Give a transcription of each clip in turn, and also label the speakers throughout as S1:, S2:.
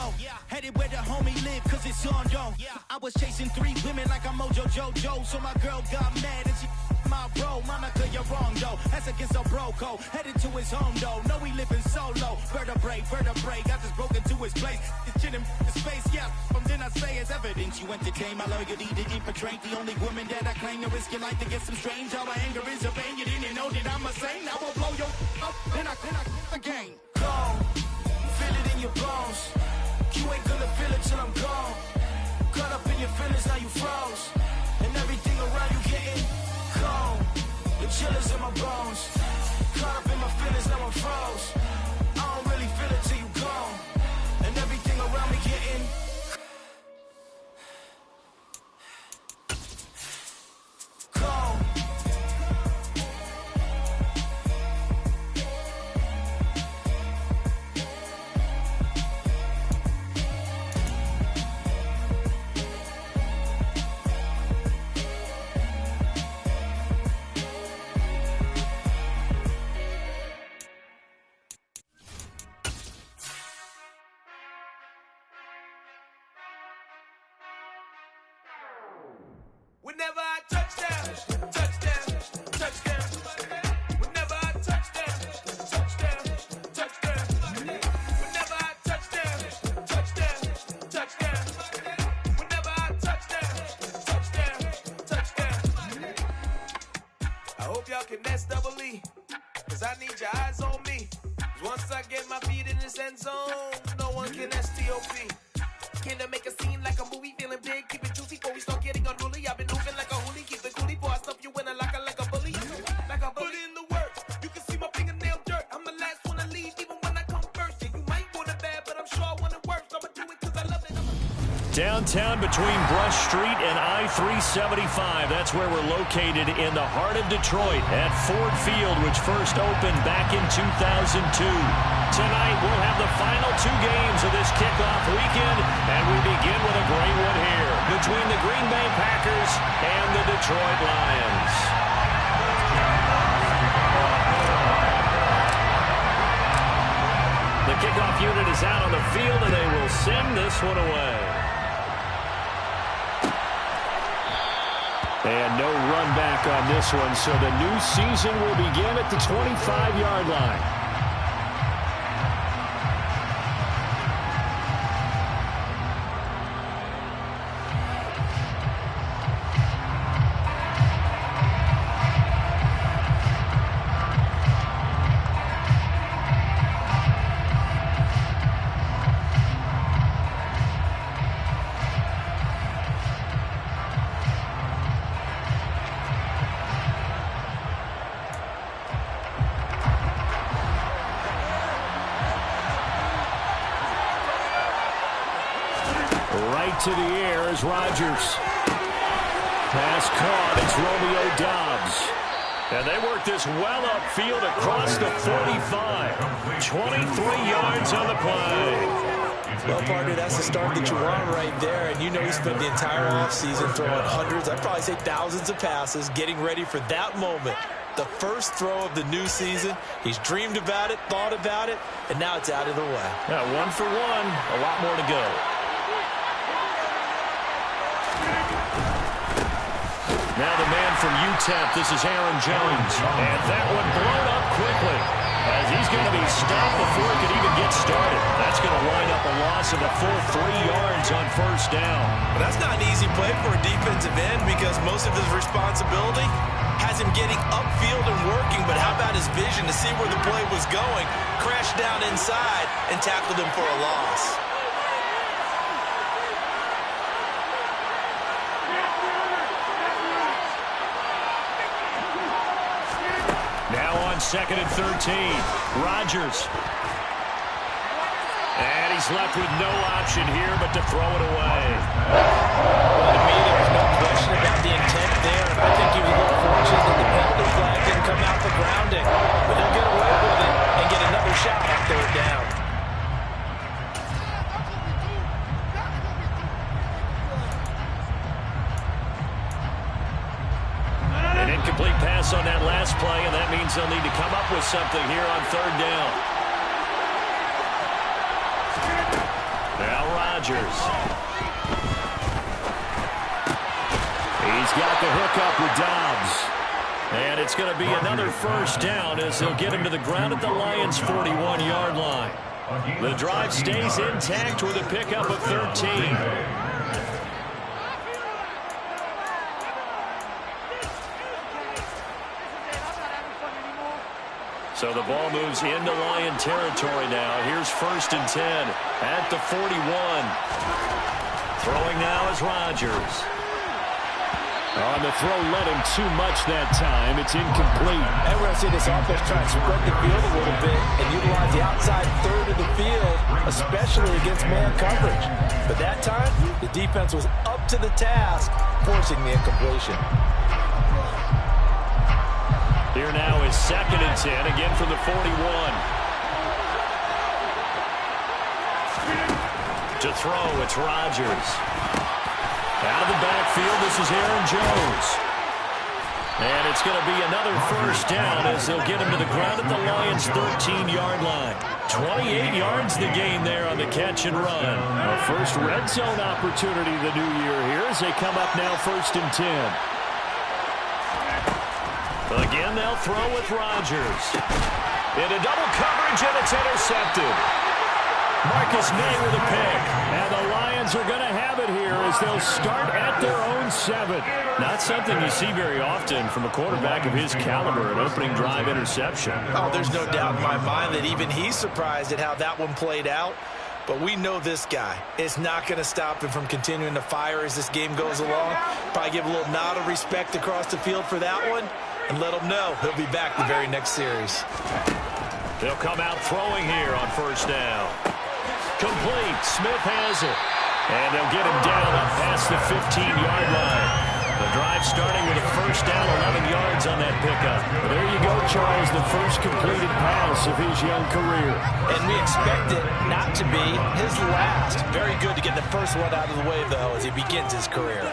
S1: zone. Headed where the homie live, cause it's on dome. I was chasing 3 women like I'm Mojo Jojo. So my girl got mad and she my bro. Monica, you're wrong though. That's against a bro code. Headed to his home though. No, we living solo. Vertebrae. Got this broken to his place. It's chin in his face, yeah. From then I say it's evidence. You entertain my loyalty to infiltrate. The only woman that I claim to risk your life to get some strange. All my anger is a pain. You didn't know that I'm a saint. I will blow your up. Then I again. Gone. Feel it in your bones. You ain't gonna feel it till I'm gone. Caught up in your feelings, now you froze. And everything around you getting cold. The chillers in my bones. Caught up in my feelings, now I'm froze. I don't really feel it till you gone. And everything around me getting cold.
S2: Whenever I touchdown, touchdown, touchdown. Whenever I touchdown, touchdown, touchdown. Whenever I touchdown, touchdown, touchdown. Whenever I touchdown, touchdown. I hope y'all can SEE, cause I need your eyes on me. Once I get my feet in this end zone, no one can STOP. Can I make a scene like a movie, feeling big, keep it juicy before we start getting unruly. I've been moving like a hoolie, keep the coolie before I stuff you in a locker like a bully. Like a bully. Put in the work, you can see my fingernail dirt. I'm the last one to leave, even when I come first. Yeah, you might want it bad, but I'm sure I want it worse. I'ma do it cause I love it.
S3: Downtown between Brush Street and I-375. That's where we're located in the heart of Detroit at Ford Field, which first opened back in 2002. Tonight, we'll have the final 2 games of this kickoff weekend, and we begin with a great one here between the Green Bay Packers and the Detroit Lions. The kickoff unit is out on the field, and they will send this one away. And no run back on this one, so the new season will begin at the 25-yard line. To the air is Rodgers. Pass caught. It's Romeo Doubs. And they work this well upfield across the 45. 23 yards on the play.
S4: Well, partner, that's the start that you want right there. And you know he spent the entire offseason throwing hundreds, I'd probably say thousands of passes, getting ready for that moment. The first throw of the new season. He's dreamed about it, thought about it, and now it's out of the way.
S3: Yeah, 1 for 1. A lot more to go. Now the man from UTEP, this is Aaron Jones. And that one blown up quickly as he's going to be stopped before it could even get started. That's going to wind up a loss of a full 3 yards on first down.
S4: Well, that's not an easy play for a defensive end because most of his responsibility has him getting upfield and working, but how about his vision to see where the play was going, crashed down inside, and tackled him for a loss.
S3: Now on 2nd and 13, Rodgers. And he's left with no option here but to throw it away.
S4: Well, to me, there was no question about the intent there. I think he was a little fortunate that the penalty flag didn't come out for grounding. But he'll get away with it and get another shot on 3rd down.
S3: An incomplete pass on that last play, and that means they'll need to come up with something here on 3rd down. Now Rodgers. He's got the hookup with Dobbs. And it's going to be another first down as they'll get him to the ground at the Lions' 41-yard line. The drive stays intact with a pickup of 13. So the ball moves into Lion territory now. Here's 1st and 10 at the 41. Throwing now is Rodgers. On the throw, led him too much that time. It's incomplete.
S4: And we're going to see this offense try and spread the field a little bit and utilize the outside third of the field, especially against man coverage. But that time, the defense was up to the task, forcing the incompletion.
S3: Here now is 2nd and 10, again from the 41. To throw, it's Rodgers. Out of the backfield, this is Aaron Jones. And it's going to be another first down as they'll get him to the ground at the Lions' 13-yard line. 28 yards the gain there on the catch and run. A first red zone opportunity the new year here as they come up now 1st and 10. Again, they'll throw with Rodgers. Into double coverage, and it's intercepted. Marcus May with a pick. And the Lions are going to have it here as they'll start at their own 7. Not something you see very often from a quarterback of his caliber, an opening drive interception.
S4: Oh, there's no doubt in my mind that even he's surprised at how that one played out. But we know this guy. It's not going to stop him from continuing to fire as this game goes along. Probably give a little nod of respect across the field for that one and let him know he'll be back the very next series.
S3: They'll come out throwing here on 1st down. Complete. Smith has it. And they'll get him down up past the 15-yard line. The drive starting with a first down, 11 yards on that pickup. But there you go, Charles, the first completed pass of his young career.
S4: And we expect it not to be his last. Very good to get the first one out of the way, though, as he begins his career.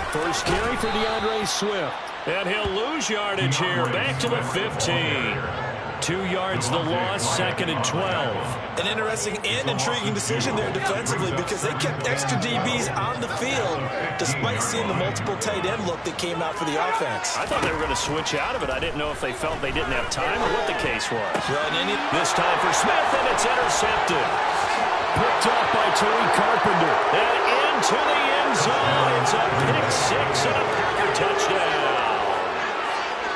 S3: First carry for DeAndre Swift. And he'll lose yardage here, back to the 15. 2 yards the loss, 2nd and 12.
S4: An interesting and intriguing decision there defensively because they kept extra DBs on the field despite seeing the multiple tight end look that came out for the offense.
S3: I thought they were going to switch out of it. I didn't know if they felt they didn't have time or what the case was.
S4: Well,
S3: this time for Smith, and it's intercepted. Picked up by Tariq Carpenter. And into the end zone. It's a pick 6 and a Packer touchdown.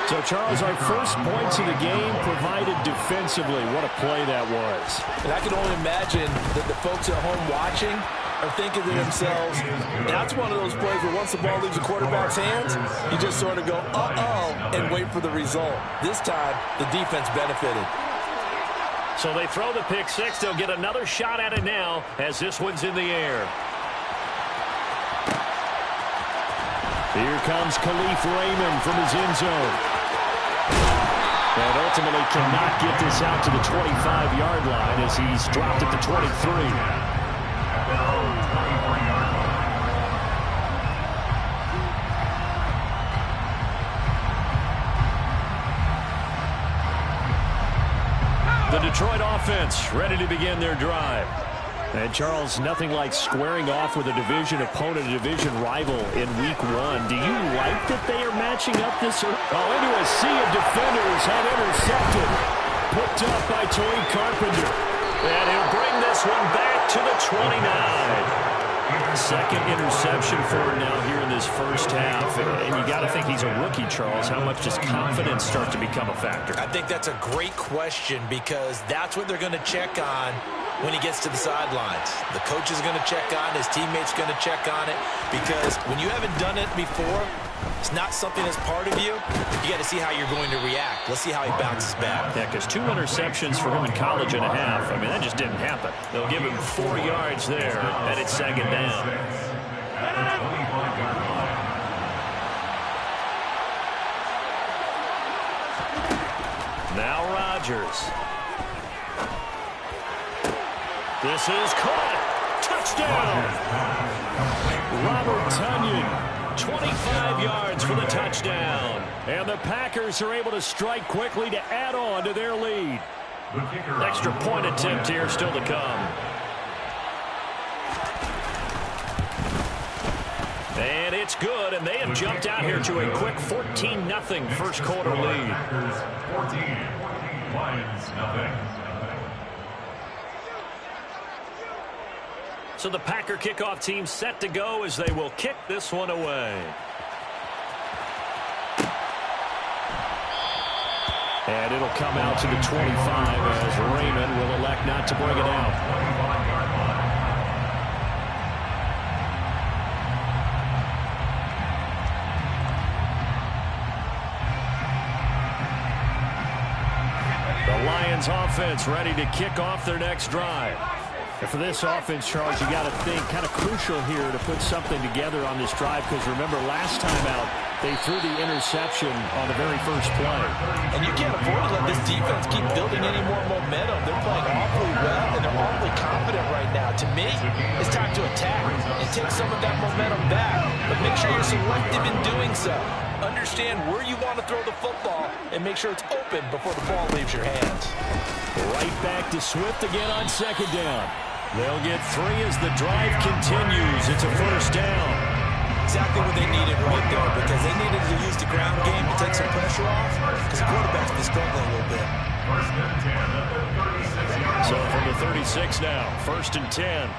S3: So, Charles, our first points of the game provided defensively. What a play that was.
S4: And I can only imagine that the folks at home watching are thinking to themselves, that's one of those plays where once the ball leaves the quarterback's hands, you just sort of go, uh-oh, and wait for the result. This time, the defense benefited.
S3: So they throw the pick 6. They'll get another shot at it now as this one's in the air. Here comes Khalif Raymond from his end zone. And ultimately cannot get this out to the 25-yard line as he's dropped at the 23. The Detroit offense ready to begin their drive. And, Charles, nothing like squaring off with a division opponent, a division rival in Week 1. Do you like that they are matching up this early? Oh, into a sea of defenders and intercepted. Picked up by Tariq Carpenter. And he'll bring this one back to the 29. Second interception for him now here in this first half. And you got to think he's a rookie, Charles. How much does confidence start to become a factor?
S4: I think that's a great question because that's what they're going to check on when he gets to the sidelines. The coach is going to check on it. His teammates going to check on it because when you haven't done it before, it's not something that's part of you. You got to see how you're going to react. Let's see how he bounces back.
S3: Yeah, because 2 interceptions for him in college and a half. I mean, that just didn't happen. They'll give him 4 yards there, and it's 2nd down. Now Rodgers. This is caught. Touchdown. Robert Tonyan 25 yards for the touchdown. And the Packers are able to strike quickly to add on to their lead. Extra point attempt here still to come. And it's good, and they have jumped out here to a quick 14-0 first quarter lead.
S5: 14, Lions nothing.
S3: So the Packer kickoff team set to go as they will kick this one away. And it'll come out to the 25 as Raymond will elect not to bring it out. The Lions offense ready to kick off their next drive. And for this offense, Charles, you got to think kind of crucial here to put something together on this drive, because remember last time out they threw the interception on the very first play.
S4: And you can't afford to let this defense keep building any more momentum. They're playing awfully well, and they're awfully confident right now. To me, it's time to attack and take some of that momentum back, but make sure you're selective in doing so. Understand where you want to throw the football and make sure it's open before the ball leaves your hands.
S3: Right back to Swift again on second down. They'll get 3 as the drive continues. It's a first down.
S4: Exactly what they needed right there, because they needed to use the ground game to take some pressure off, because the quarterback's been struggling a little bit.
S3: So from the 36 now, 1st and 10.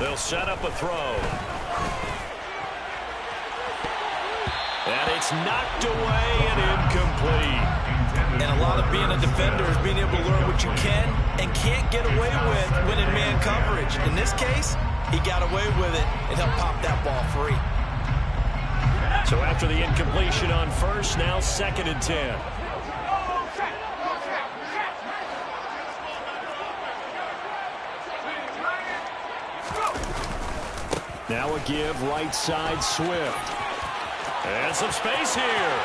S3: They'll set up a throw. And it's knocked away and incomplete.
S4: And a lot of being a defender is being able to learn what you can and can't get away with when in man coverage. In this case, he got away with it and helped pop that ball free.
S3: So after the incompletion on first, now 2nd and 10. Now a give right side Swift. And some space here.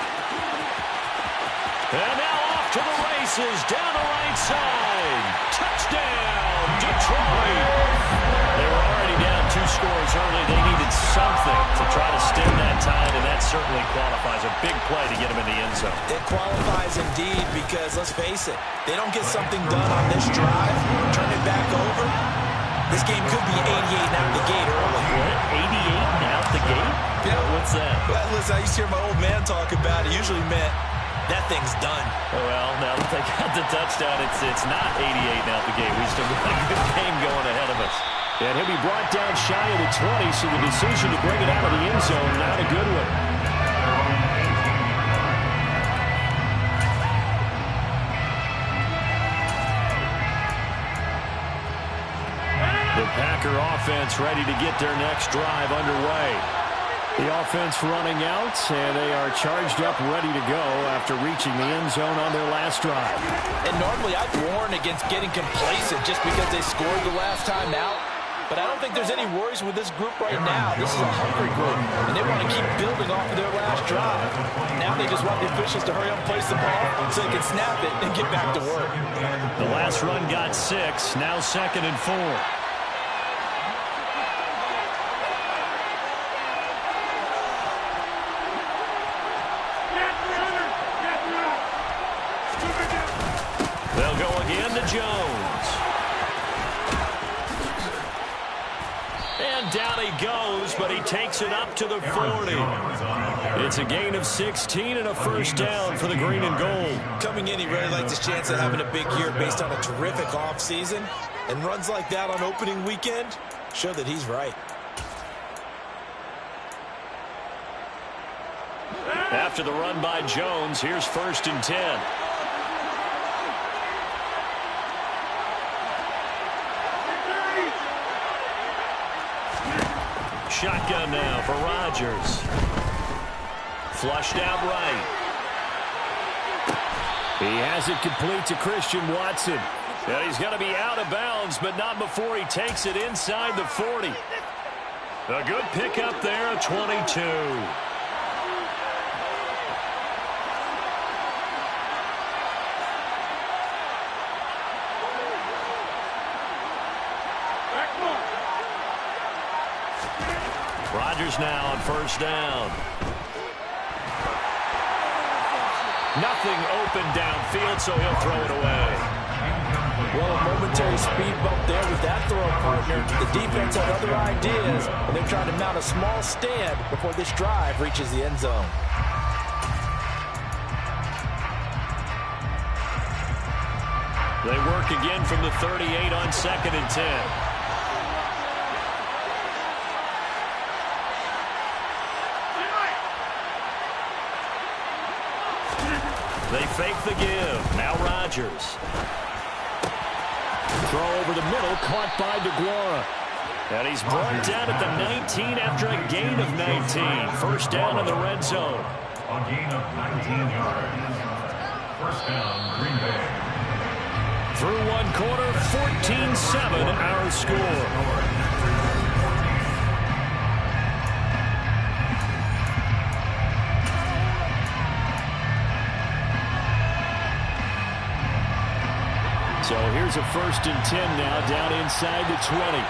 S3: And now off to the races down the right side. Touchdown, Detroit. They were already down 2 scores early. They needed something to try to stem that tide, and that certainly qualifies. A big play to get them in the end zone.
S4: It qualifies indeed, because let's face it, they don't get something done on this drive, turn it back over, this game could be 88 out the gate early.
S3: What? 88 out the gate?
S4: Yeah.
S3: What's that?
S4: Well, listen, I used to hear my old man talk about it. Usually meant that thing's done.
S3: Well, now that they got the touchdown, it's not 88 out the gate. We still got a good game going ahead of us. And he'll be brought down shy of the 20, so the decision to bring it out of the end zone, not a good one. The Packer offense ready to get their next drive underway. The offense running out, and they are charged up, ready to go after reaching the end zone on their last drive.
S4: And normally I'd warn against getting complacent just because they scored the last time out. But I don't think there's any worries with this group right now. This is a hungry group, and they want to keep building off of their last drive. Now they just want the officials to hurry up and place the ball so they can snap it and get back to work.
S3: The last run got 6, now 2nd and 4. They'll go again to Jones. And down he goes, but he takes it up to the 40. It's a gain of 16 and a first down for the green and gold.
S4: Coming in, he really likes his chance of having a big year based on a terrific offseason. And runs like that on opening weekend show that he's right.
S3: After the run by Jones, here's 1st and 10. Shotgun now for Rodgers. Flushed out right. He has it complete to Christian Watson. And he's going to be out of bounds, but not before he takes it inside the 40. A good pickup there at 22. Rodgers now on first down. Nothing open downfield, so he'll throw it away.
S4: Well, a momentary speed bump there with that throw partner. The defense had other ideas, and they're trying to mount a small stand before this drive reaches the end zone.
S3: They work again from the 38 on 2nd and 10. They fake the give. Now Rodgers. Throw over the middle, caught by DeGuara. And he's brought down at the 19 after a gain of 19. First down in the red zone.
S5: A gain of 19 yards. First down, Green Bay.
S3: Through one quarter, 14-7 our score. So here's a 1st and 10 now, down inside the 20.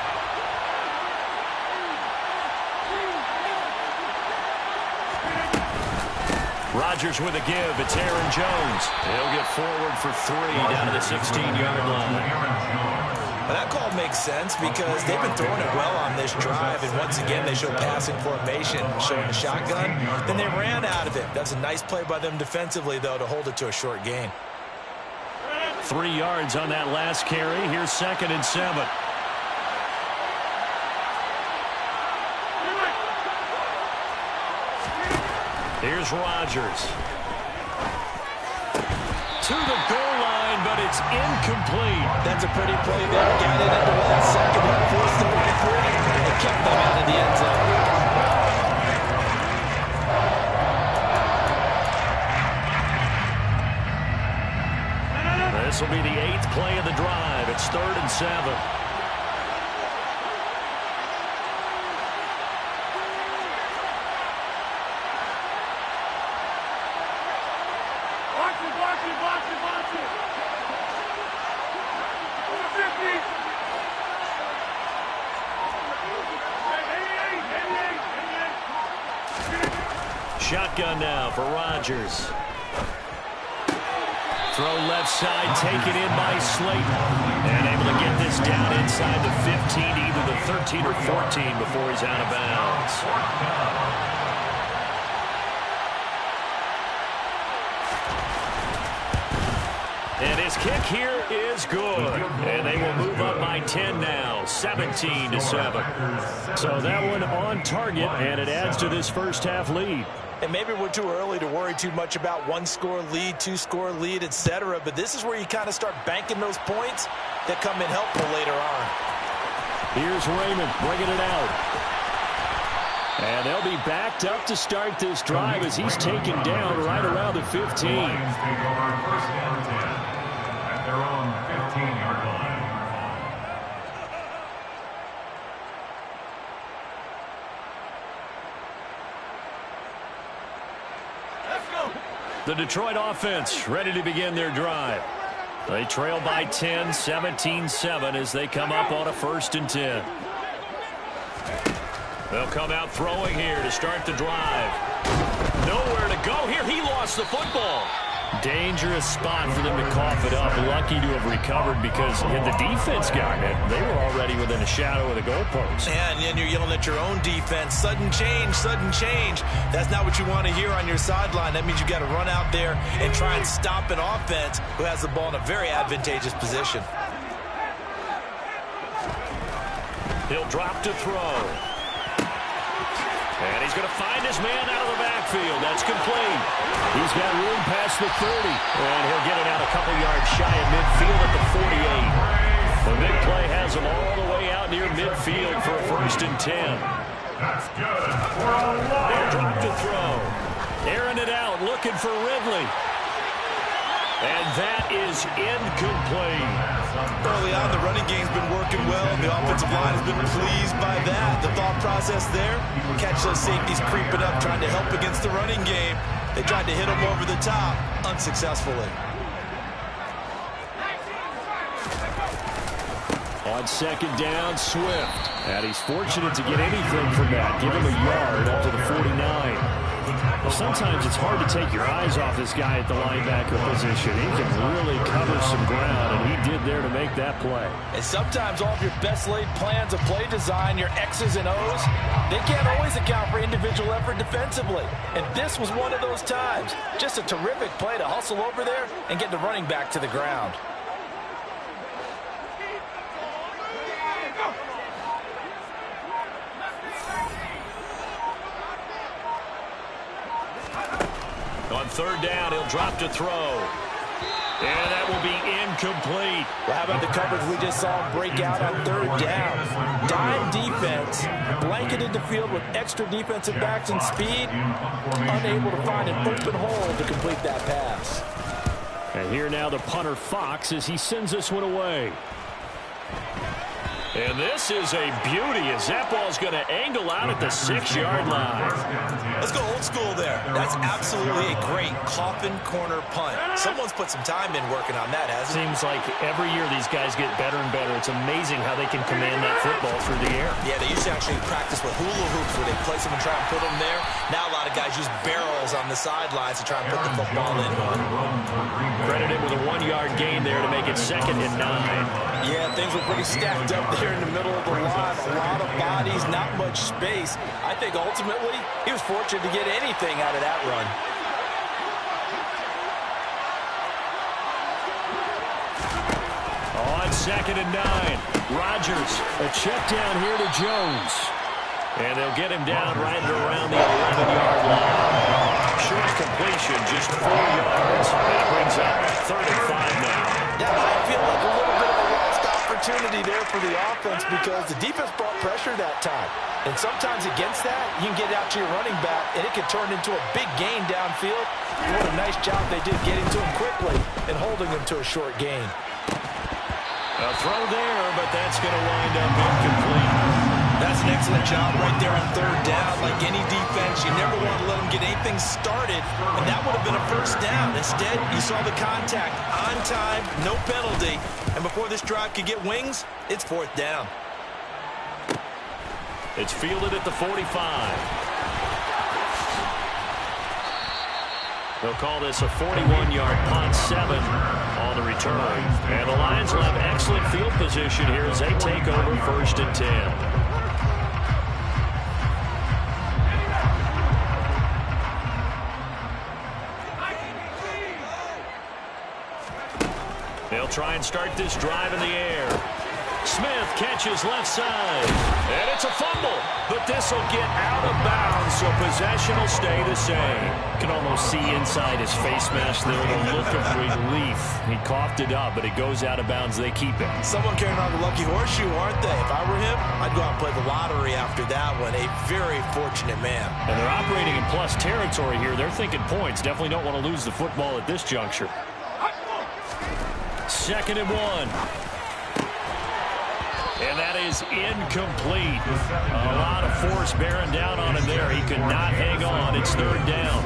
S3: Rodgers with a give. It's Aaron Jones. He'll get forward for 3 down to the 16-yard line.
S4: Well, that call makes sense because they've been throwing it well on this drive, and once again they show passing formation, showing the shotgun. Then they ran out of it. That's a nice play by them defensively, though, to hold it to a short gain.
S3: 3 yards on that last carry. Here's 2nd and 7. Here's Rodgers. To the goal line, but it's incomplete.
S4: That's a pretty play there. Got it into last second. That forced the ball free and kept them out of the end zone.
S3: This will be the 8th play of the drive. It's 3rd and 7. Shotgun now for Rodgers. Throw left side, taken in by Slayton. And able to get this down inside the 15, either the 13 or 14 before he's out of bounds. And his kick here is good. And they will move up by 10 now, 17-7. So that one on target, and it adds to this first half lead.
S4: And maybe we're too early to worry too much about 1-score lead, 2-score lead, etc. But this is where you kind of start banking those points that come in helpful later on.
S3: Here's Raymond bringing it out. And they'll be backed up to start this drive as he's taken down right around the 15.
S5: The Lions take over 1st and 10 at their own 15-yard line.
S3: The Detroit offense ready to begin their drive. They trail by 10, 17-7 as they come up on a 1st and 10. They'll come out throwing here to start the drive. Nowhere to go here. He lost the football. Dangerous spot for them to cough it up. Lucky to have recovered because had the defense gotten it, they were already within a shadow of the goalpost.
S4: Yeah, and then you're yelling at your own defense. Sudden change, sudden change. That's not what you want to hear on your sideline. That means you got to run out there and try and stop an offense who has the ball in a very advantageous position.
S3: He'll drop to throw. And he's going to find his man out of the backfield. That's complete. He's got room past the 30. And he'll get it out a couple yards shy of midfield at the 48. The big play has him all the way out near midfield for a 1st and 10.
S5: That's good for a lot.
S3: They'll drop to throw. Airing it out, looking for Ridley. And that is incomplete.
S4: Early on, the running game's been working well. The offensive line has been pleased by that. The thought process there, catch those safeties creeping up, trying to help against the running game. They tried to hit him over the top, unsuccessfully.
S3: On second down, Swift. And he's fortunate to get anything from that. Give him a yard up to the 49. Well, sometimes it's hard to take your eyes off this guy at the linebacker position. He can really cover some ground, and he did there to make that play.
S4: And sometimes all of your best laid plans of play design, your X's and O's, they can't always account for individual effort defensively. And this was one of those times. Just a terrific play to hustle over there and get the running back to the ground.
S3: On third down, he'll drop to throw. And that will be incomplete.
S4: Well, how about the coverage we just saw him break out on third down? Dime defense, blanketed the field with extra defensive backs and speed, unable to find an open hole to complete that pass.
S3: And here now the punter Fox as he sends this one away. And this is a beauty as that ball's going to angle out at the 6-yard line.
S4: Let's go old school there. That's absolutely a great coffin corner punt. Someone's put some time in working on that, hasn't it?
S3: Seems like every year these guys get better and better. It's amazing how they can command that football through the air.
S4: Yeah, they used to actually practice with hula hoops where they place them and try and put them there. Now a lot of guys use barrels on the sidelines to try and put the football in.
S3: Credited with a 1-yard gain there to make it 2nd and 9.
S4: Yeah, things were pretty stacked up there in the middle of the line. A lot of bodies, not much space. I think ultimately he was fortunate to get anything out of that run.
S3: On 2nd and 9, Rodgers, a check down here to Jones. And they'll get him down right around the 11-yard line. Short completion, just 4 yards. That brings up 3rd and 5 now.
S4: Yeah, I feel like a little bit of a lost opportunity there for the offense because the defense brought pressure that time. And sometimes against that, you can get out to your running back, and it can turn into a big gain downfield. What a nice job they did getting to him quickly and holding him to a short gain.
S3: A throw there, but that's going to wind up incomplete.
S4: That's an excellent job right there on third down. Like any defense, you never want to let them get anything started, and that would have been a first down. Instead, you saw the contact on time, no penalty, and before this drive could get wings, it's 4th down.
S3: It's fielded at the 45. They'll call this a 41-yard punt, 7 on the return. And the Lions will have excellent field position here as they take over 1st and 10. They'll try and start this drive in the air. Smith catches left side. And it's a fumble. But this will get out of bounds, so possession will stay the same. You can almost see inside his face mask there the look of relief. He coughed it up, but it goes out of bounds. They keep it.
S4: Someone carrying around the lucky horseshoe, aren't they? If I were him, I'd go out and play the lottery after that one. A very fortunate man.
S3: And they're operating in plus territory here. They're thinking points. Definitely don't want to lose the football at this juncture. 2nd and 1. And that is incomplete. A lot of force bearing down on him there. He could not hang on. It's 3rd down.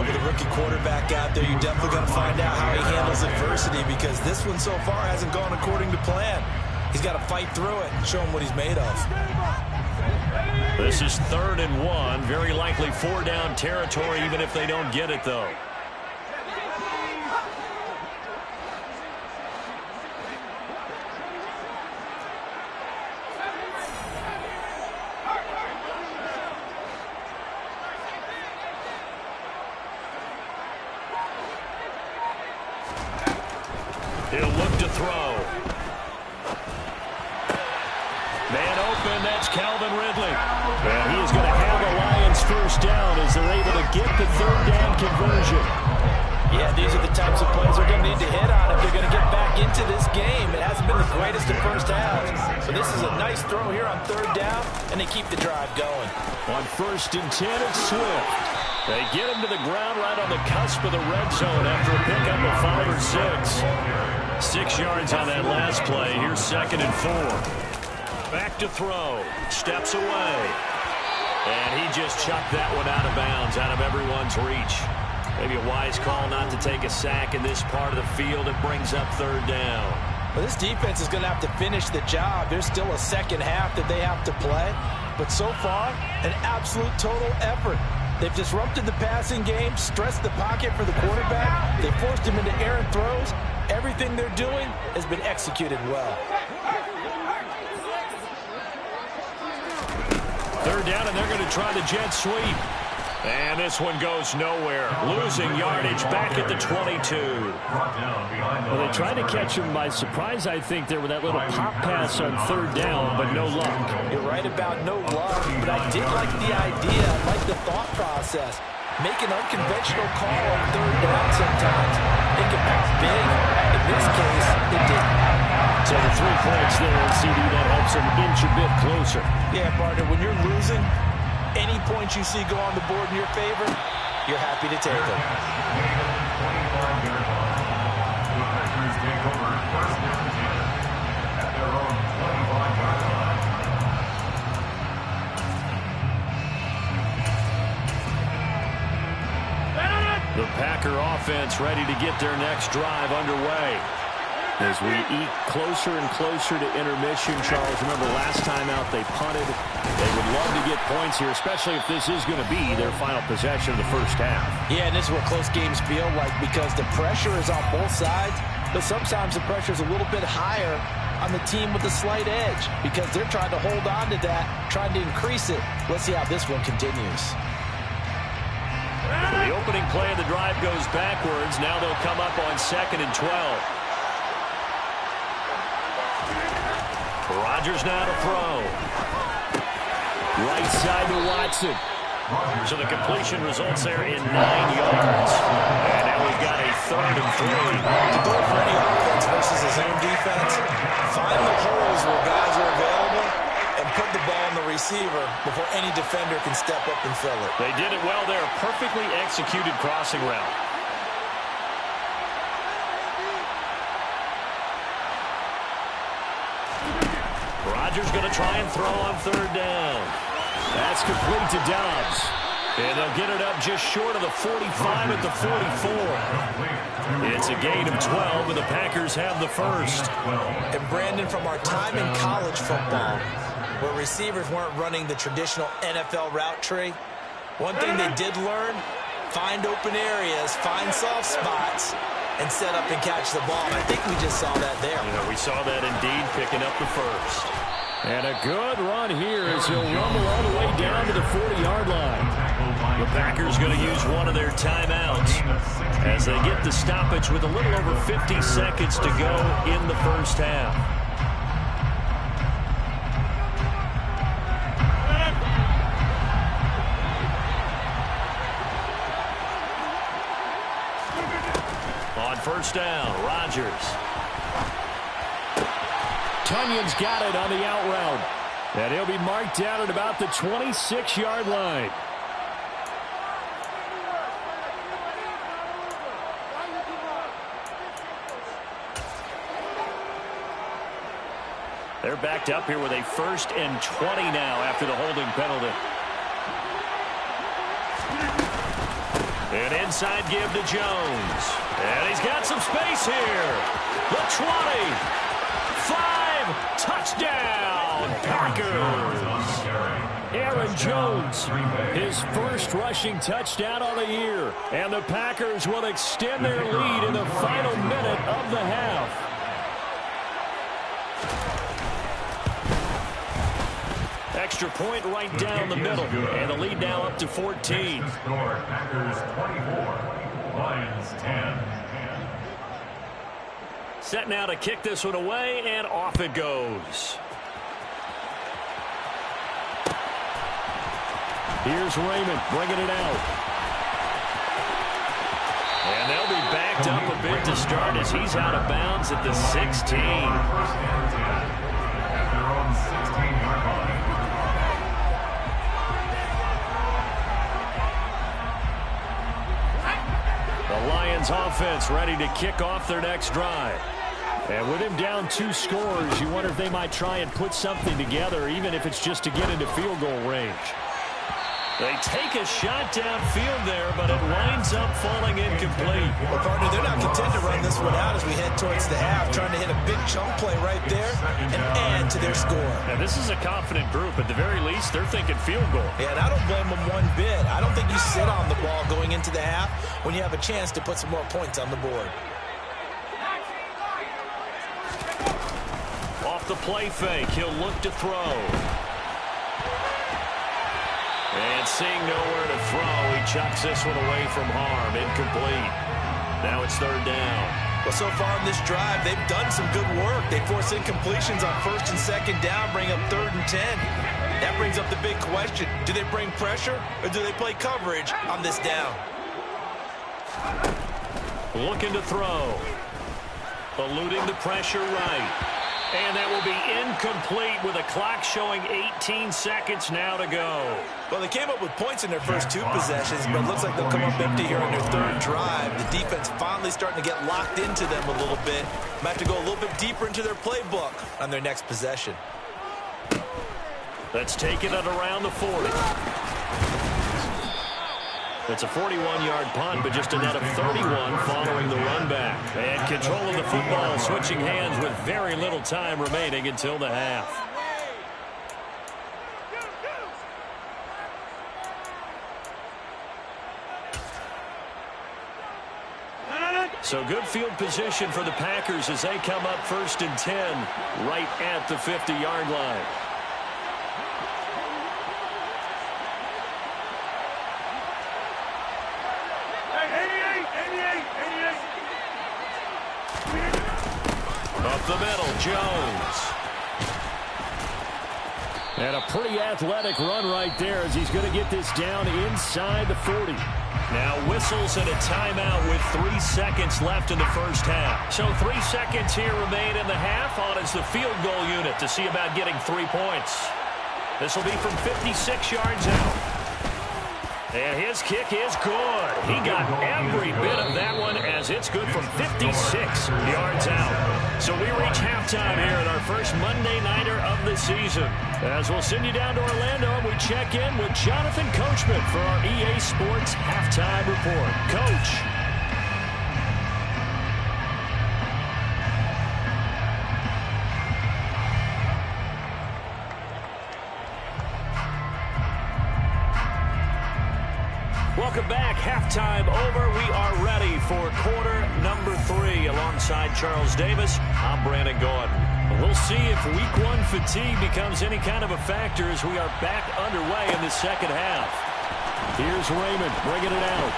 S4: With a rookie quarterback out there, you're definitely going to find out how he handles adversity because this one so far hasn't gone according to plan. He's got to fight through it and show him what he's made of.
S3: This is 3rd and 1. Very likely 4 down territory even if they don't get it, though. He'll look to throw. Man open, that's Calvin Ridley. And he is going to have the Lions 1st down as they're able to get the 3rd down conversion.
S4: Yeah, these are the types of plays they're going to need to hit on if they're going to get back into this game. It hasn't been the greatest of first halves. So this is a nice throw here on 3rd down, and they keep the drive going.
S3: On 1st and 10, it's Swift. They get him to the ground right on the cusp of the red zone after a pickup of 5 or 6. 6 yards on that last play. Here's 2nd and 4. Back to throw. Steps away. And he just chucked that one out of bounds, out of everyone's reach. Maybe a wise call not to take a sack in this part of the field. It brings up 3rd down.
S4: Well, this defense is going to have to finish the job. There's still a second half that they have to play. But so far, an absolute total effort. They've disrupted the passing game, stressed the pocket for the quarterback. They forced him into errant throws. Everything they're doing has been executed well.
S3: Third down, and they're going to try the jet sweep. And this one goes nowhere. Losing yardage back at the 22.
S6: Well, they tried to catch him by surprise, I think, there with that little pop pass on third down, but no luck.
S4: You're right about no luck, but I did like the idea, I like the thought process. Make an unconventional call on third down sometimes. It can pass big. In this case, it didn't.
S3: So the 3 points there on CD, that helps them inch a bit closer.
S4: Yeah, partner, when you're losing, any points you see go on the board in your favor, you're happy to take them.
S3: The Packer offense ready to get their next drive underway. As we eke closer and closer to intermission, Charles, remember last time out they punted. They would love to get points here, especially if this is going to be their final possession of the first half.
S4: Yeah, and this is what close games feel like because the pressure is on both sides, but sometimes the pressure is a little bit higher on the team with a slight edge because they're trying to hold on to that, trying to increase it. Let's see how this one continues.
S3: The opening play of the drive goes backwards. Now they'll come up on 2nd and 12. Rodgers now to throw. Right side to Watson. So the completion results there in 9 yards. And now we've got a 3rd and 3.
S4: To go for any offense versus his own defense, find the holes where guys are available and put the ball in the receiver before any defender can step up and fill it.
S3: They did it well there. Perfectly executed crossing route. Rodgers going to try and throw on 3rd down. That's complete to Dobbs. And they'll get it up just short of the 45 at the 44. It's a gain of 12, and the Packers have the first.
S4: And Brandon, from our time in college football, where receivers weren't running the traditional NFL route tree, one thing they did learn, find open areas, find soft spots, and set up and catch the ball. And I think we just saw that there.
S3: Yeah, we saw that indeed, picking up the first. And a good run here as he'll rumble all the way down to the 40-yard line. The Packers going to use one of their timeouts as they get the stoppage with a little over 50 seconds to go in the first half. On first down, Rodgers. Tunyon's got it on the out route. And he'll be marked down at about the 26-yard line. They're backed up here with a 1st and 20 now after the holding penalty. An inside give to Jones. And he's got some space here. The 20. 5. Touchdown. Packers. Aaron Jones, his first rushing touchdown on the year. And the Packers will extend their lead in the final minute of the half. Extra point right down the middle. And the lead now up to 14.
S5: Packers 24, Lions 10.
S3: Set now to kick this one away, and off it goes. Here's Raymond bringing it out. And they'll be backed up a bit to start as he's out of bounds at the 16.
S5: At their own 16-yard line.
S3: The Lions offense ready to kick off their next drive. And with him down 2 scores, you wonder if they might try and put something together, even if it's just to get into field goal range. They take a shot downfield there, but it winds up falling incomplete.
S4: Well, partner, they're not content to run this one out as we head towards the half, trying to hit a big chunk play right there and add to their score.
S3: Now, this is a confident group. At the very least, they're thinking field goal.
S4: Yeah, and I don't blame them one bit. I don't think you sit on the ball going into the half when you have a chance to put some more points on the board.
S3: Off the play fake, he'll look to throw. And seeing nowhere to throw, he chucks this one away from harm. Incomplete. Now it's third down.
S4: Well, so far in this drive, they've done some good work. They force incompletions on first and second down, bring up 3rd and 10. That brings up the big question. Do they bring pressure or do they play coverage on this down?
S3: Looking to throw. Eluding the pressure right. And that will be incomplete with a clock showing 18 seconds now to go.
S4: Well, they came up with points in their first 2 possessions, but it looks like they'll come up empty here in their 3rd drive. The defense finally starting to get locked into them a little bit. Might have to go a little bit deeper into their playbook on their next possession.
S3: Let's take it at around the 40. It's a 41-yard punt, but just a net of 31 following the run back. And control of the football, switching hands with very little time remaining until the half. So good field position for the Packers as they come up 1st and 10 right at the 50-yard line. Up the middle, Jones. And a pretty athletic run right there as he's going to get this down inside the 40. Now whistles and a timeout with 3 seconds left in the first half. So 3 seconds here remain in the half. On is the field goal unit to see about getting 3 points. This will be from 56 yards out. And his kick is good. He got every bit of that one as it's good from 56 yards out. So we reach halftime here at our first Monday Nighter of the season. As we'll send you down to Orlando and we check in with Jonathan Coachman for our EA Sports Halftime Report. Coach. Welcome back. Halftime over. We are ready for quarter number 3 alongside Charles Davis. I'm Brandon Gordon. We'll see if week 1 fatigue becomes any kind of a factor as we are back underway in the second half. Here's Raymond bringing it out.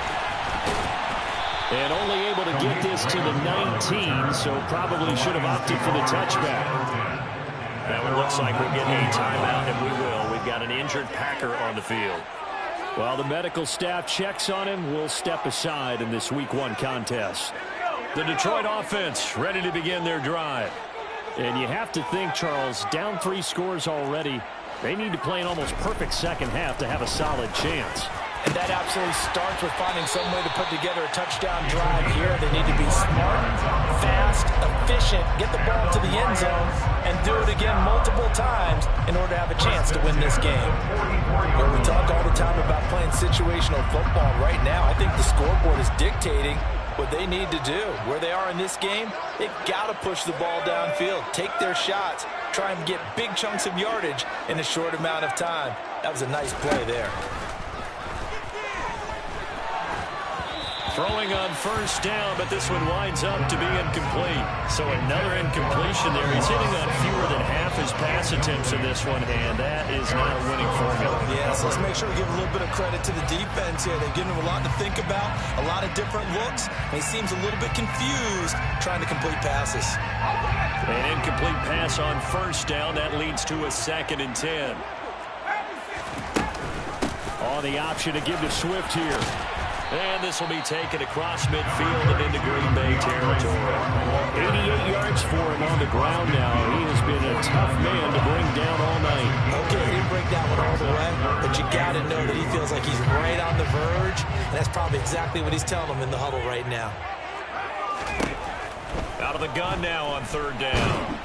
S3: And only able to get this to the 19, so probably should have opted for the touchback. Now it looks like we'll get a timeout, and we will. We've got an injured Packer on the field. While the medical staff checks on him, we'll step aside in this week 1 contest. The Detroit offense ready to begin their drive. And you have to think, Charles, down 3 scores already. They need to play an almost perfect second half to have a solid chance.
S4: And that absolutely starts with finding some way to put together a touchdown drive here. They need to be smart, fast, efficient, get the ball to the end zone, and do it again multiple times in order to have a chance to win this game. Well, we talk all the time about playing situational football. Right now, I think the scoreboard is dictating what they need to do. Where they are in this game, they've got to push the ball downfield, take their shots, try and get big chunks of yardage in a short amount of time. That was a nice play there.
S3: Throwing on first down, but this one winds up to be incomplete. So another incompletion there. He's hitting on fewer than half his pass attempts in this one, and that is not a winning formula.
S4: Yeah, so let's make sure we give a little bit of credit to the defense here. They've given him a lot to think about, a lot of different looks, and he seems a little bit confused trying to complete passes.
S3: An incomplete pass on first down. That leads to a 2nd and 10. On the option to give to Swift here. And this will be taken across midfield and into Green Bay territory. 88 yards for him on the ground now. He has been a tough man to bring down all night.
S4: Okay, he didn't break that one all the way, but you got to know that he feels like he's right on the verge, and that's probably exactly what he's telling them in the huddle right now.
S3: Out of the gun now on 3rd down.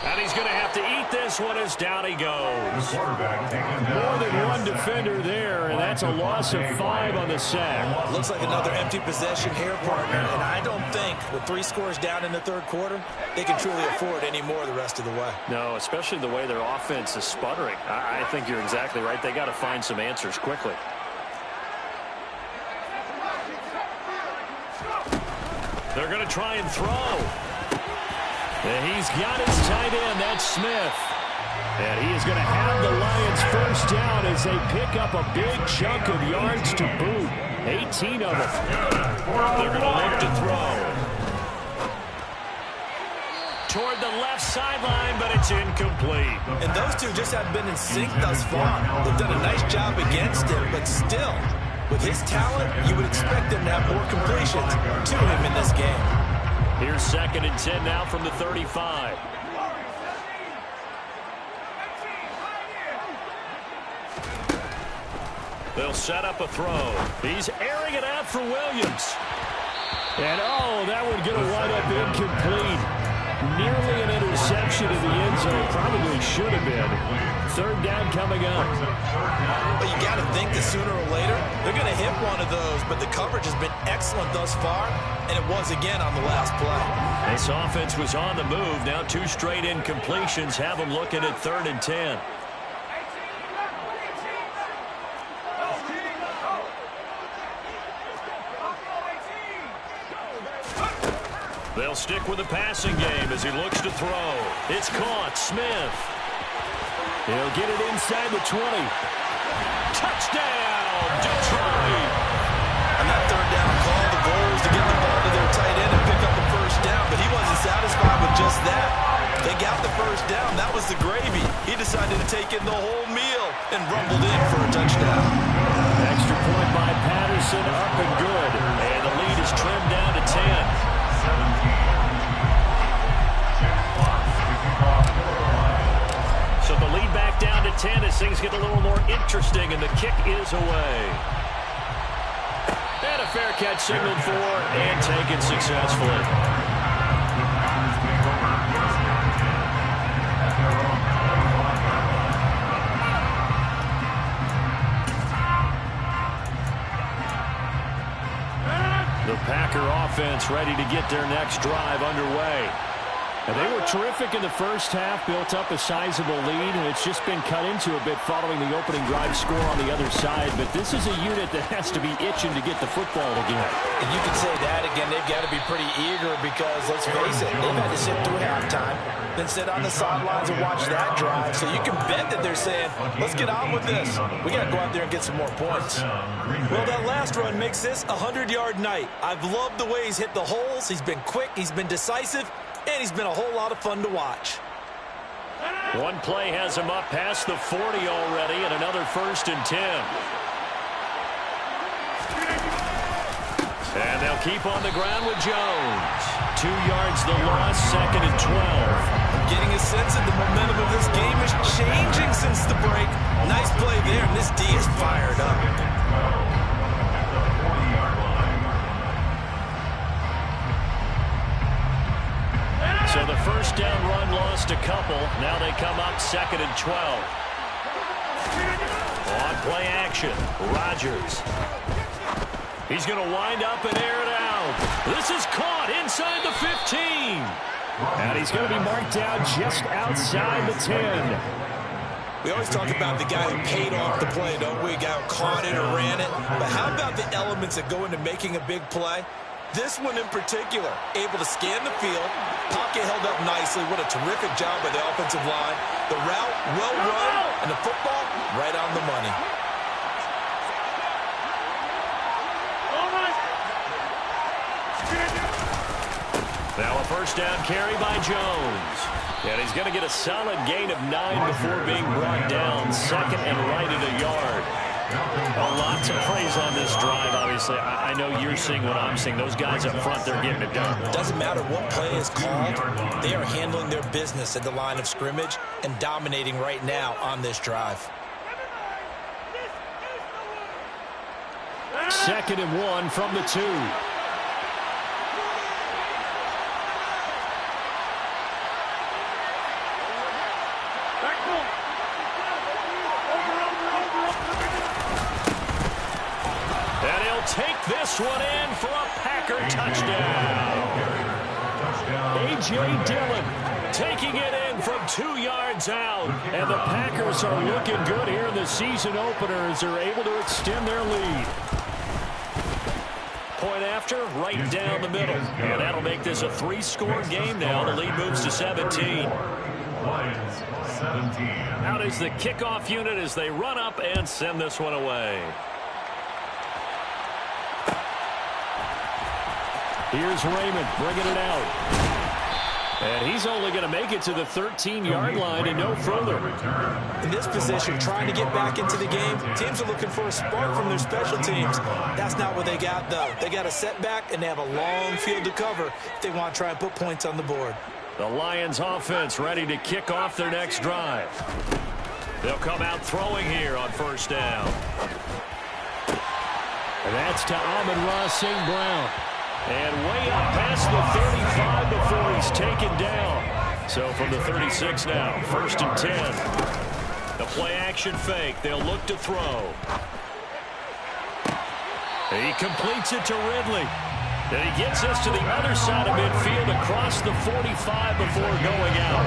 S3: And he's going to have to eat this one as down he goes.
S6: More than one defender there, and that's a loss of 5 on the sack.
S4: Looks like another empty possession here, partner, and I don't think with 3 scores down in the third quarter, they can truly afford any more the rest of the way.
S3: No, especially the way their offense is sputtering. I think you're exactly right. They got to find some answers quickly. They're going to try and throw. And he's got his tight end. That's Smith. And he is going to have the Lions first down as they pick up a big chunk of yards to boot. 18 of them. They're going to look to throw. Toward the left sideline, but it's incomplete.
S4: And those two just have been in sync thus far. They've done a nice job against him, but still, with his talent, you would expect them to have more completions to him in this game.
S3: Here's 2nd and 10 now from the 35. They'll set up a throw. He's airing it out for Williams.
S6: And, oh, that one going to wind up incomplete. Nearly an interception in the end zone. Probably should have been. 3rd down coming up.
S4: But you got to think that sooner or later, they're going to hit one of those. But the coverage has been excellent thus far, and it was again on the last play.
S3: This offense was on the move. Now 2 straight incompletions have them looking at 3rd and 10. They'll stick with the passing game as he looks to throw. It's caught. Smith.
S6: He'll get it inside the 20.
S3: Touchdown, Detroit.
S4: On that 3rd down call, the goal is to get the ball to their tight end and pick up the first down, but he wasn't satisfied with just that. They got the first down. That was the gravy. He decided to take in the whole meal and rumbled in for a touchdown.
S6: Extra point by Patterson, up and good.
S3: And the lead is trimmed down to 10. So the lead back down to 10 as things get a little more interesting, and the kick is away. And a fair catch signaled for and taken successfully. The Packer offense ready to get their next drive underway.
S6: And they were terrific in the first half, built up a sizable lead, and it's just been cut into a bit following the opening drive score on the other side. But this is a unit that has to be itching to get the football again.
S4: And you can say that again, they've got to be pretty eager because, let's face it, they've had to sit through halftime, then sit on the sidelines and watch that drive. So you can bet that they're saying, let's get on with this. We got to go out there and get some more points. Well, that last run makes this a 100-yard night. I've loved the way he's hit the holes. He's been quick. He's been decisive. And he's been a whole lot of fun to watch.
S3: One play has him up past the 40 already, and another 1st and 10. And they'll keep on the ground with Jones. 2 yards the loss, 2nd and 12.
S4: Getting a sense that the momentum of this game is changing since the break. Nice play there, and this D is fired up.
S3: So the first down run lost a couple. Now they come up 2nd and 12. On play action, Rodgers. He's going to wind up and air it out. This is caught inside the 15.
S6: And he's going to be marked down just outside the 10.
S4: We always talk about the guy who paid off the play, don't we? A guy who caught it or ran it. But how about the elements that go into making a big play? This one in particular, able to scan the field, pocket held up nicely. What a terrific job by the offensive line. The route, well run, and the football, right on the money.
S3: Now a first down carry by Jones. And he's going to get a solid gain of 9 before being brought down. 2nd and right at a yard. A lot to praise on this drive, obviously. I know you're seeing what I'm seeing. Those guys up front, they're getting it done.
S4: Doesn't matter what play is called. They are handling their business at the line of scrimmage and dominating right now on this drive.
S6: 2nd and 1 from the 2.
S3: this one in for a Packer touchdown. A.J. Dillon taking it in from 2 yards out. And the Packers are looking good here in the season opener as they're able to extend their lead. Point after, right down the middle. And that'll make this a 3-score game now. The lead moves to 17.
S5: Lions 17.
S3: Out is the kickoff unit as they run up and send this one away. Here's Raymond bringing it out. And he's only going to make it to the 13-yard line and no further.
S4: In this position, trying to get back into the game, teams are looking for a spark from their special teams. That's not what they got, though. They got a setback, and they have a long field to cover if they want to try and put points on the board.
S3: The Lions offense ready to kick off their next drive. They'll come out throwing here on first down.
S6: And that's to Amon-Ra St. Brown.
S3: And way up past the 35 before he's taken down. So from the 36 now, 1st and 10. The play action fake. They'll look to throw. He completes it to Ridley. And he gets us to the other side of midfield across the 45 before going out.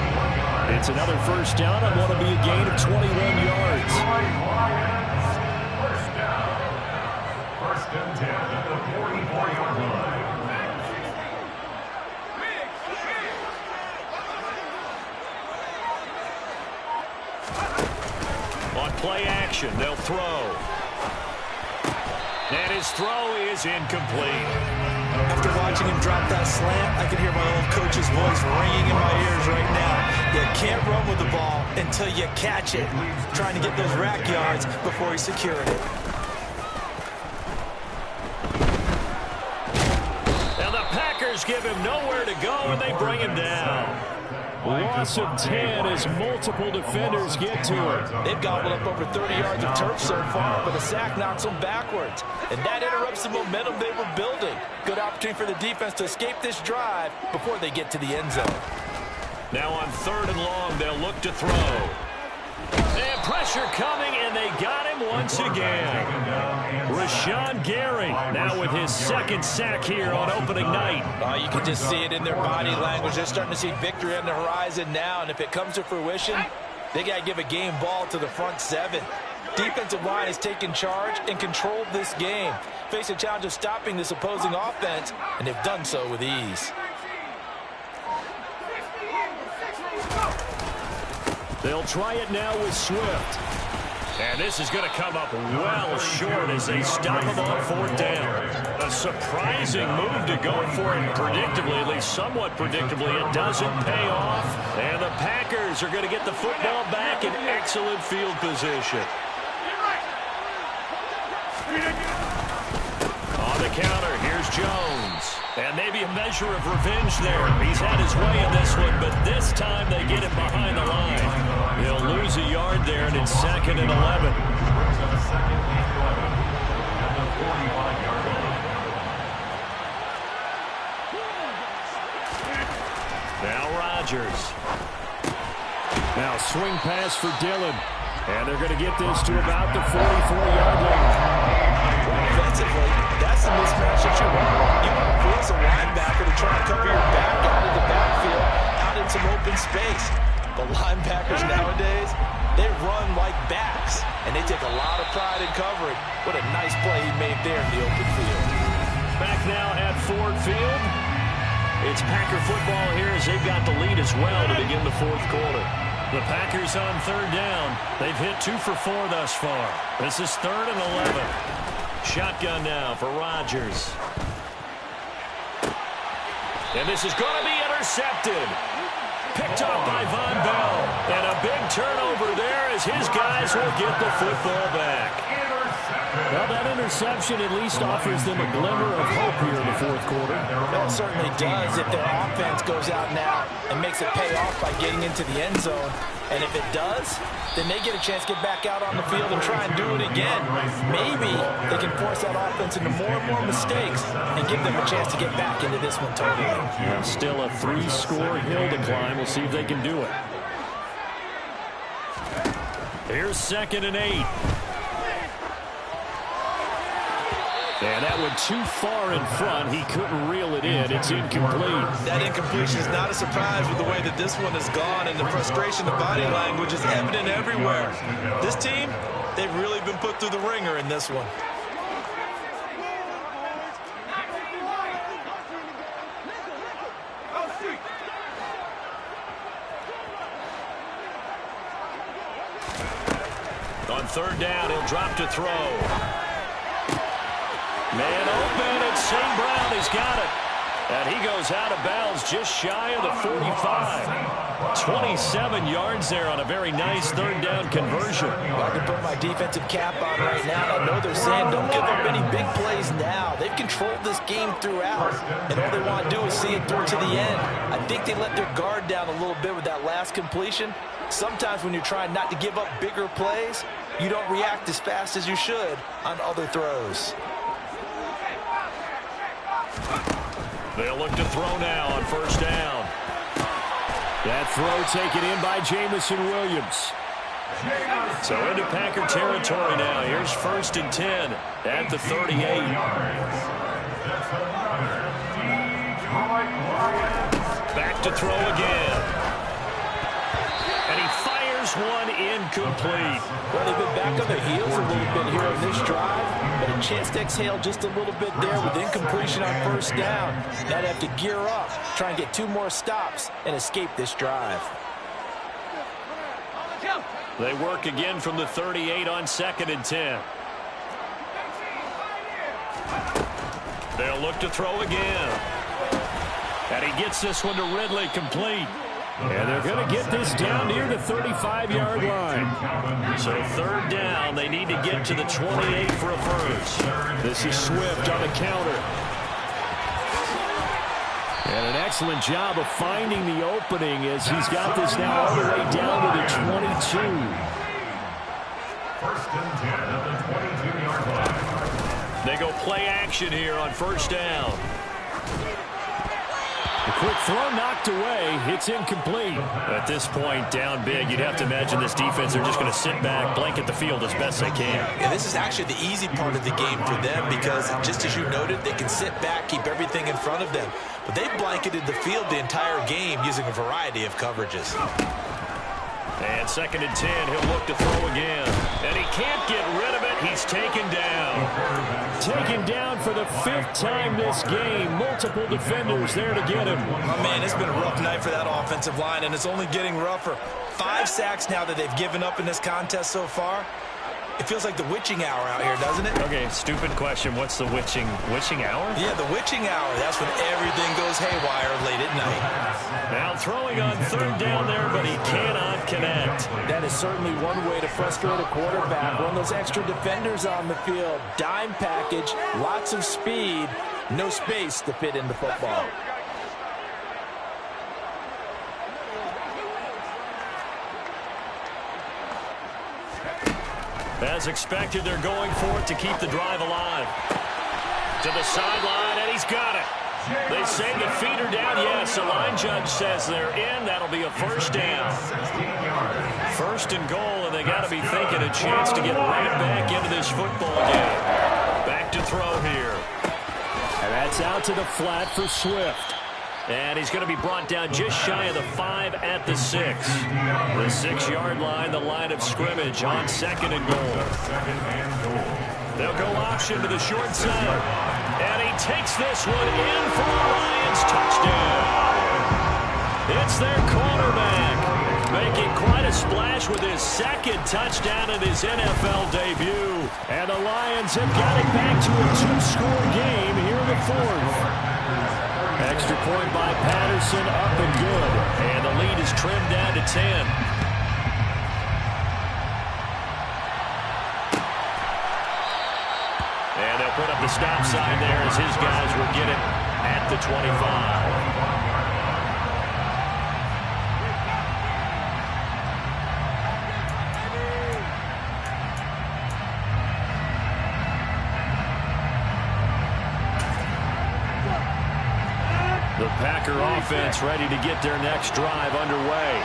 S6: It's another first down on what will be a gain of 21 yards.
S5: First down. 1st and 10 at the 44-yard line.
S3: On play action, they'll throw. And his throw is incomplete.
S4: After watching him drop that slant, I can hear my old coach's voice ringing in my ears right now. You can't run with the ball until you catch it. Trying to get those rack yards before he secured it.
S3: Now the Packers give him nowhere to go, and they bring him down.
S6: Loss of 10 as multiple defenders get to it.
S4: They've gobbled up over 30 yards of turf so far, but a sack knocks them backwards. And that interrupts the momentum they were building. Good opportunity for the defense to escape this drive before they get to the end zone.
S3: Now on 3rd and long, they'll look to throw. And pressure coming, and they got him once again. Rashawn Gary now with his 2nd sack here on opening night.
S4: You can just see it in their body language. They're starting to see victory on the horizon now, and if it comes to fruition, they got to give a game ball to the front 7. Defensive line has taken charge and controlled this game. Face a challenge of stopping this opposing offense, and they've done so with ease.
S3: They'll try it now with Swift. And this is going to come up well short as they stop him on 4th down. A surprising move to go for it predictably, at least somewhat predictably. It doesn't pay off. And the Packers are going to get the football back in excellent field position. On the counter, here's Jones. And maybe a measure of revenge there. He's had his way in this one, but this time they get him behind the line. They'll lose a yard there, and it's 2nd and 11. Now Rodgers.
S6: Now swing pass for Dillon. And they're going to get this to about the 44-yard line.
S4: Offensively, that's the mismatch that you want. You want to force a linebacker to try and cover your back out of the backfield, out in some open space. The linebackers nowadays, they run like backs, and they take a lot of pride in covering. What a nice play he made there in the open field.
S3: Back now at Ford Field. It's Packer football here as they've got the lead as well to begin the 4th quarter. The Packers on 3rd down. They've hit 2 for 4 thus far. This is 3rd and 11. Shotgun now for Rodgers. And this is going to be intercepted. Picked up by Von Bell. And a big turnover there as his guys will get the football back.
S6: Well, that interception at least offers them a glimmer of hope here in the 4th quarter.
S4: Well, it certainly does if their offense goes out now and makes it pay off by getting into the end zone. And if it does, then they get a chance to get back out on the field and try and do it again. Maybe they can force that offense into more and more mistakes and give them a chance to get back into this one totally.
S6: And still a 3-score hill to climb. We'll see if they can do it.
S3: Here's 2nd and 8.
S6: And that went too far in front. He couldn't reel it in. It's incomplete.
S4: That incompletion is not a surprise with the way that this one has gone, and the frustration, the body language is evident everywhere. This team, they've really been put through the ringer in this one.
S3: On third down, he'll drop to throw. Man open, it's St. Brown. He's got it. And he goes out of bounds just shy of the 45. 27 yards there on a very nice third down conversion.
S4: I can put my defensive cap on right now. I know they're saying don't give up any big plays now. They've controlled this game throughout, and all they want to do is see it through to the end. I think they let their guard down a little bit with that last completion. Sometimes when you're trying not to give up bigger plays, you don't react as fast as you should on other throws.
S3: They'll look to throw now on first down.
S6: That throw taken in by Jamison Williams.
S3: So into Packer territory now. Here's 1st and 10 at the 38. Back to throw again. And he fires one incomplete.
S4: Well, they've been back on their heels a little bit here on this drive, but a chance to exhale just a little bit there with incompletion on first down. Now they have to gear up, try and get 2 more stops, and escape this drive.
S3: They work again from the 38 on 2nd and 10. They'll look to throw again. And he gets this one to Ridley, complete.
S6: And they're going to get this down near the 35-yard line.
S3: So third down, they need to get to the 28 for a first.
S6: This is Swift on the counter. And an excellent job of finding the opening as he's got this now all the way down to the 22.
S5: 1st and 10 at the 22-yard line.
S3: They go play action here on first down.
S6: The quick throw knocked away. It's incomplete.
S3: At this point, down big, you'd have to imagine this defense are just going to sit back, blanket the field as best they can.
S4: And this is actually the easy part of the game for them because, just as you noted, they can sit back, keep everything in front of them. But they've blanketed the field the entire game using a variety of coverages.
S3: And 2nd and 10, he'll look to throw again. And he can't get rid of it. He's taken down.
S6: Taken down for the 5th time this game. Multiple defenders there to get him.
S4: Oh, man, it's been a rough night for that offensive line, and it's only getting rougher. 5 sacks now that they've given up in this contest so far. It feels like the witching hour out here, doesn't it?
S3: Okay, stupid question. What's the witching hour?
S4: Yeah, the witching hour. That's when everything goes haywire late at night.
S3: Now throwing on third down there, but he cannot connect.
S4: That is certainly one way to frustrate a quarterback. One of those extra defenders on the field. Dime package, lots of speed, no space to fit into football.
S3: As expected, they're going for it to keep the drive alive. To the sideline, and he's got it. They say the feet are down. Yes, the line judge says they're in. That'll be a first down. 1st and goal, and they got to be thinking a chance to get right back into this football game. Back to throw here.
S6: And that's out to the flat for Swift.
S3: And he's going to be brought down just shy of the 5 at the 6. The 6-yard line, the line of scrimmage on 2nd and goal. They'll go option to the short side. And he takes this one in for the Lions touchdown. It's their quarterback making quite a splash with his 2nd touchdown in his NFL debut.
S6: And the Lions have got it back to a 2-score game here in the 4th. Extra point by Patterson, up and good.
S3: And the lead is trimmed down to 10. And they'll put up the stop sign there as his guys will get it at the 25. The Packer offense ready to get their next drive underway.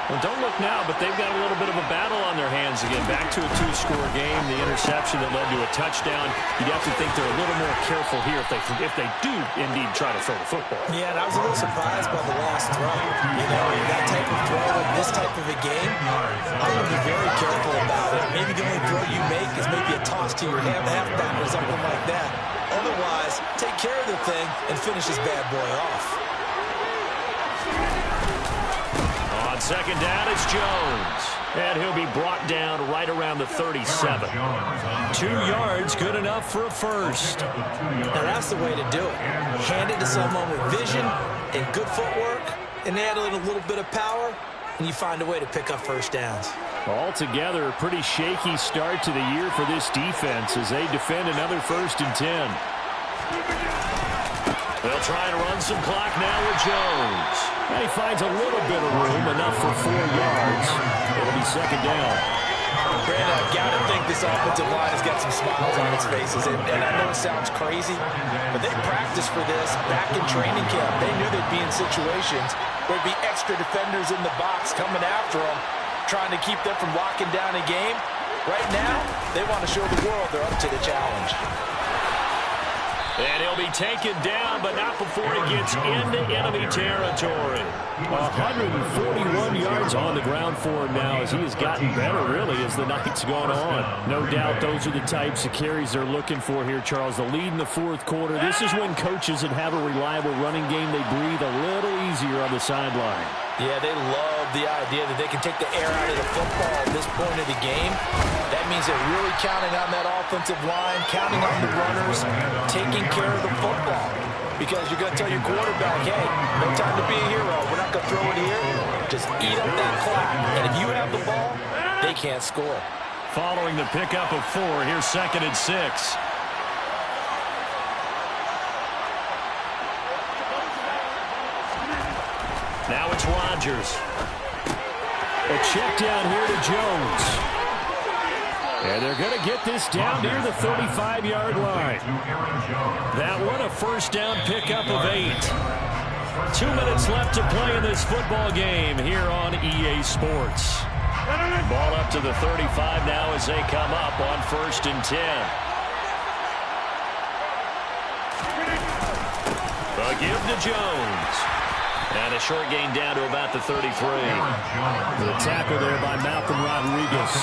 S3: Well, don't look now, but they've got a little bit of a battle on their hands downs again. Back to a two-score game. The interception that led to a touchdown. You'd have to think they're a little more careful here if they do indeed try to throw the football.
S4: Yeah, and I was a little surprised by the last throw. You know, that type of throw in this type of a game, I'm going to be very careful about it. Maybe the only throw you make is maybe a toss to your halfback or something like that. Otherwise, take care of the thing and finish this bad boy off.
S3: On second down, it's Jones. And he'll be brought down right around the 37. 2 yards, good enough for a first.
S4: Now, that's the way to do it. Hand it to someone with vision and good footwork, and add in a little bit of power, and you find a way to pick up first downs.
S6: Altogether, a pretty shaky start to the year for this defense as they defend another 1st and 10.
S3: They'll try and run some clock now with Jones.
S6: And he finds a little bit of room, enough for 4 yards. It'll be second down.
S4: Brandon, I've got to think this offensive line has got some smiles on its faces. And I know it sounds crazy, but they practiced for this back in training camp. They knew they'd be in situations where there'd be extra defenders in the box coming after them, trying to keep them from locking down a game. Right now, they want to show the world they're up to the challenge.
S3: And he'll be taken down, but not before he gets into enemy territory.
S6: 141 yards on the ground for him now as he has gotten better, really, as the night's gone on. No doubt those are the types of carries they're looking for here, Charles. The lead in the 4th quarter. This is when coaches that have a reliable running game, they breathe a little easier on the sideline.
S4: Yeah, they love the idea that they can take the air out of the football at this point of the game. That means they're really counting on that offensive line, counting on the runners, taking care of the football. Because you're going to tell your quarterback, hey, no time to be a hero. We're not going to throw it here. Just eat up that clock. And if you have the ball, they can't score.
S3: Following the pickup of 4, here's 2nd and 6. Now it's Rodgers.
S6: A check down here to Jones. And they're going to get this down near the 35-yard line.
S3: That one a first down pickup of 8. 2 minutes left to play in this football game here on EA Sports. Ball up to the 35 now as they come up on 1st and 10. A give to Jones. And a short gain down to about the 33.
S6: The tackle there by Malcolm Rodriguez.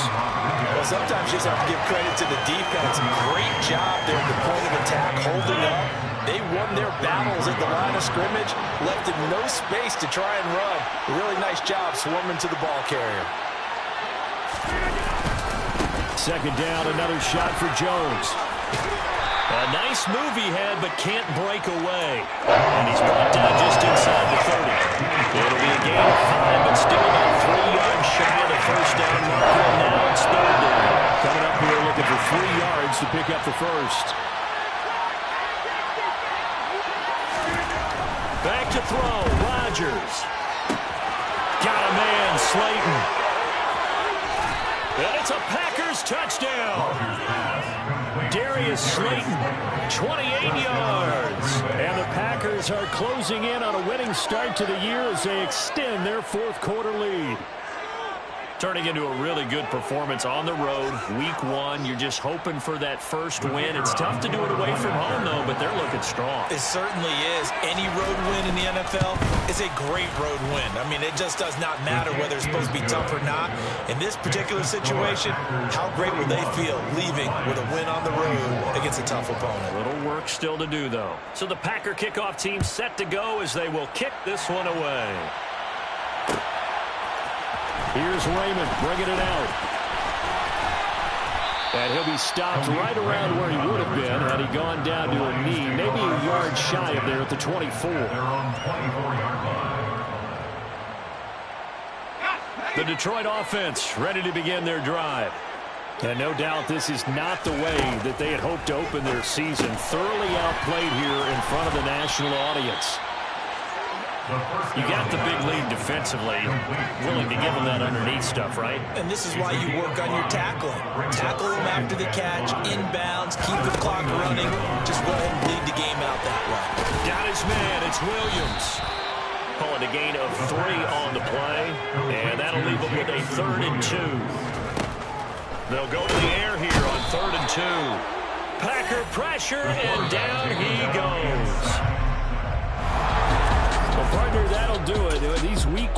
S4: Well, sometimes you just have to give credit to the defense. Great job there at the point of attack, holding up. They won their battles at the line of scrimmage, left them no space to try and run. A really nice job swarming to the ball carrier.
S6: Second down, another shot for Jones.
S3: A nice move he had, but can't break away. And he's brought down just inside the 30. It'll be a gain of 5, but still about 3 yards shy of the first down marker. And now it's 3rd down.
S6: Coming up here looking for 3 yards to pick up the first.
S3: Back to throw. Rodgers. Got a man, Slayton. And it's a Packers touchdown. Darius Slayton, 28 yards. And the Packers are closing in on a winning start to the year as they extend their 4th quarter lead. Turning into a really good performance on the road. Week 1, you're just hoping for that first win. It's tough to do it away from home, though, but they're looking strong.
S4: It certainly is. Any road win in the NFL is a great road win. I mean, it just does not matter whether it's supposed to be tough or not. In this particular situation, how great will they feel leaving with a win on the road against a tough opponent?
S3: A little work still to do, though. So the Packer kickoff team set to go as they will kick this one away.
S6: Here's Raymond bringing it out. And he'll be stopped right around where he would have been had he gone down to a knee, maybe a yard shy of there at the 24.
S3: The Detroit offense ready to begin their drive.
S6: And no doubt this is not the way that they had hoped to open their season. Thoroughly outplayed here in front of the national audience.
S3: You got the big lead defensively, willing to give them that underneath stuff, right?
S4: And this is why you work on your tackling. Tackle them after the catch, inbounds, keep the clock running. Just go ahead and lead the game out that way.
S3: Got his man, it's Williams. Calling a gain of 3 on the play, and that'll leave them with a 3rd and 2. They'll go to the air here on 3rd and 2. Packer pressure, and down he goes.
S6: Well, partner, that'll do it. These week